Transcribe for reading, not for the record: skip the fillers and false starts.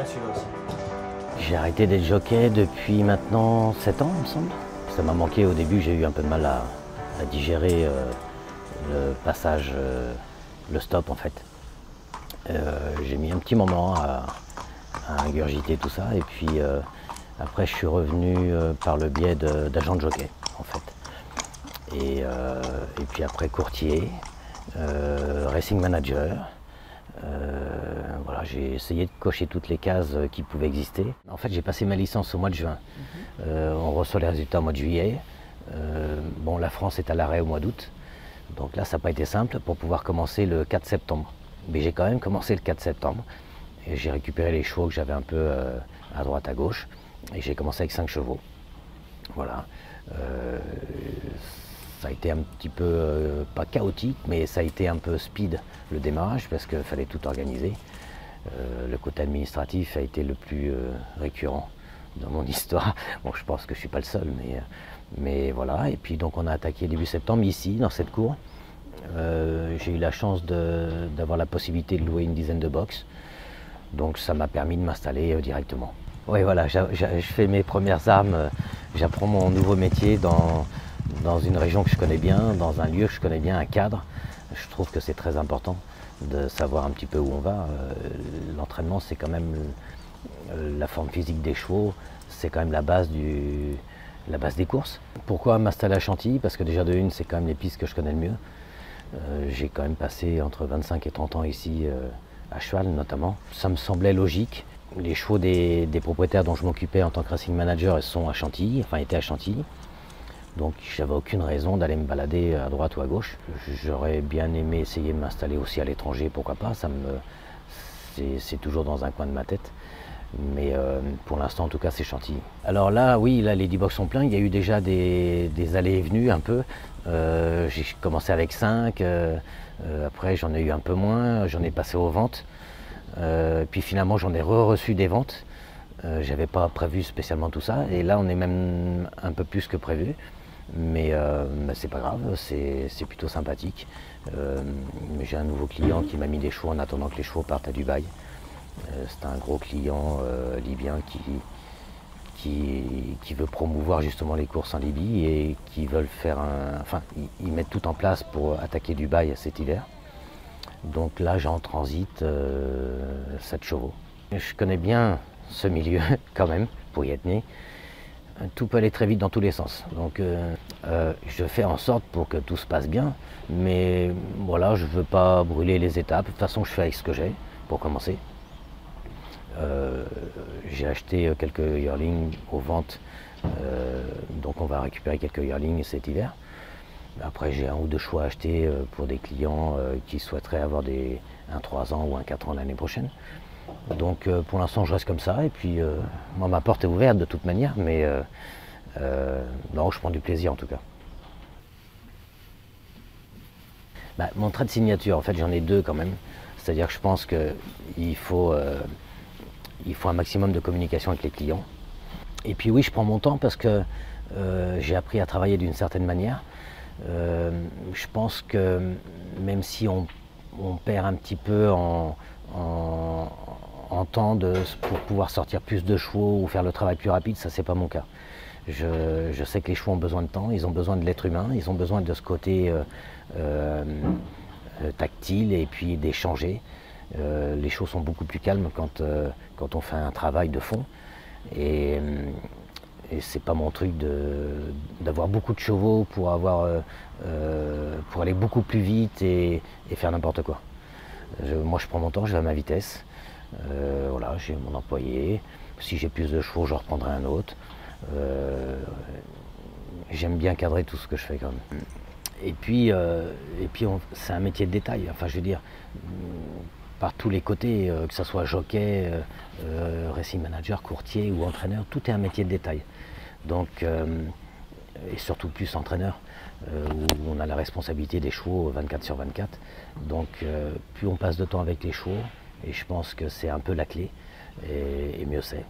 bien celui-là aussi. J'ai arrêté d'être jockey depuis maintenant 7 ans, il me semble. Ça m'a manqué au début, j'ai eu un peu de mal à digérer le passage, le stop en fait. J'ai mis un petit moment à ingurgiter tout ça et puis après je suis revenu par le biais d'agent de jockey en fait. Et puis après courtier, racing manager. Voilà, j'ai essayé de cocher toutes les cases qui pouvaient exister. En fait, j'ai passé ma licence au mois de juin. On reçoit les résultats au mois de juillet. Bon, la France est à l'arrêt au mois d'août. Donc là, ça n'a pas été simple pour pouvoir commencer le 4 septembre. Mais j'ai quand même commencé le 4 septembre. Et j'ai récupéré les chevaux que j'avais un peu à droite, à gauche. Et j'ai commencé avec 5 chevaux. Voilà. Ça a été un petit peu, pas chaotique, mais ça a été un peu speed le démarrage parce qu'il fallait tout organiser. Le côté administratif a été le plus récurrent dans mon histoire. Bon, je pense que je ne suis pas le seul, mais voilà. Et puis donc on a attaqué début septembre ici, dans cette cour. J'ai eu la chance d'avoir la possibilité de louer une dizaine de box. Donc ça m'a permis de m'installer directement. Oui, voilà, je fais mes premières armes, j'apprends mon nouveau métier dans une région que je connais bien, dans un lieu que je connais bien, un cadre. Je trouve que c'est très important de savoir un petit peu où on va. L'entraînement, c'est quand même la forme physique des chevaux, c'est quand même la base des courses. Pourquoi m'installer à Chantilly? Parce que déjà de une, c'est quand même les pistes que je connais le mieux. J'ai quand même passé entre 25 et 30 ans ici à cheval notamment. Ça me semblait logique. Les chevaux des propriétaires dont je m'occupais en tant que racing manager, ils sont à Chantilly, enfin étaient à Chantilly. Donc j'avais aucune raison d'aller me balader à droite ou à gauche. J'aurais bien aimé essayer de m'installer aussi à l'étranger, pourquoi pas, c'est toujours dans un coin de ma tête. Mais pour l'instant en tout cas c'est Chantilly. Alors là oui, là les 10 box sont pleins, il y a eu déjà des allées et venues un peu. J'ai commencé avec 5, après j'en ai eu un peu moins, j'en ai passé aux ventes. Puis finalement j'en ai reçu des ventes. J'avais pas prévu spécialement tout ça et là on est même un peu plus que prévu. Mais c'est pas grave, c'est plutôt sympathique. J'ai un nouveau client qui m'a mis des chevaux en attendant que les chevaux partent à Dubaï. C'est un gros client libyen qui veut promouvoir justement les courses en Libye et qui veulent faire ils mettent tout en place pour attaquer Dubaï cet hiver. Donc là j'en transite 7 chevaux. Je connais bien ce milieu quand même, pour y être né. Tout peut aller très vite dans tous les sens. Donc je fais en sorte pour que tout se passe bien, mais voilà, je ne veux pas brûler les étapes. De toute façon, je fais avec ce que j'ai, pour commencer. J'ai acheté quelques yearlings aux ventes, donc on va récupérer quelques yearlings cet hiver. Après, j'ai un ou deux choix achetés pour des clients qui souhaiteraient avoir un 3 ans ou un 4 ans l'année prochaine. Donc pour l'instant, je reste comme ça. Et puis, moi, ma porte est ouverte de toute manière, mais non, je prends du plaisir en tout cas. Mon trait de signature, en fait, j'en ai deux quand même. C'est-à-dire que je pense qu'il faut un maximum de communication avec les clients. Et puis oui, je prends mon temps parce que j'ai appris à travailler d'une certaine manière. Je pense que même si on perd un petit peu en temps pour pouvoir sortir plus de chevaux ou faire le travail plus rapide, ça c'est pas mon cas. Je sais que les chevaux ont besoin de temps, ils ont besoin de l'être humain, ils ont besoin de ce côté tactile et puis d'échanger. Les chevaux sont beaucoup plus calmes quand on fait un travail de fond. Et c'est pas mon truc d'avoir beaucoup de chevaux pour aller beaucoup plus vite et faire n'importe quoi. Moi je prends mon temps, je vais à ma vitesse. Voilà, j'ai mon employé. Si j'ai plus de chevaux, je reprendrai un autre. J'aime bien cadrer tout ce que je fais quand même. Et puis c'est un métier de détail. Enfin, je veux dire, par tous les côtés, que ce soit jockey, racing manager, courtier ou entraîneur, tout est un métier de détail. Donc, et surtout plus entraîneur, où on a la responsabilité des chevaux 24/24. Donc plus on passe de temps avec les chevaux, et je pense que c'est un peu la clé, et mieux c'est.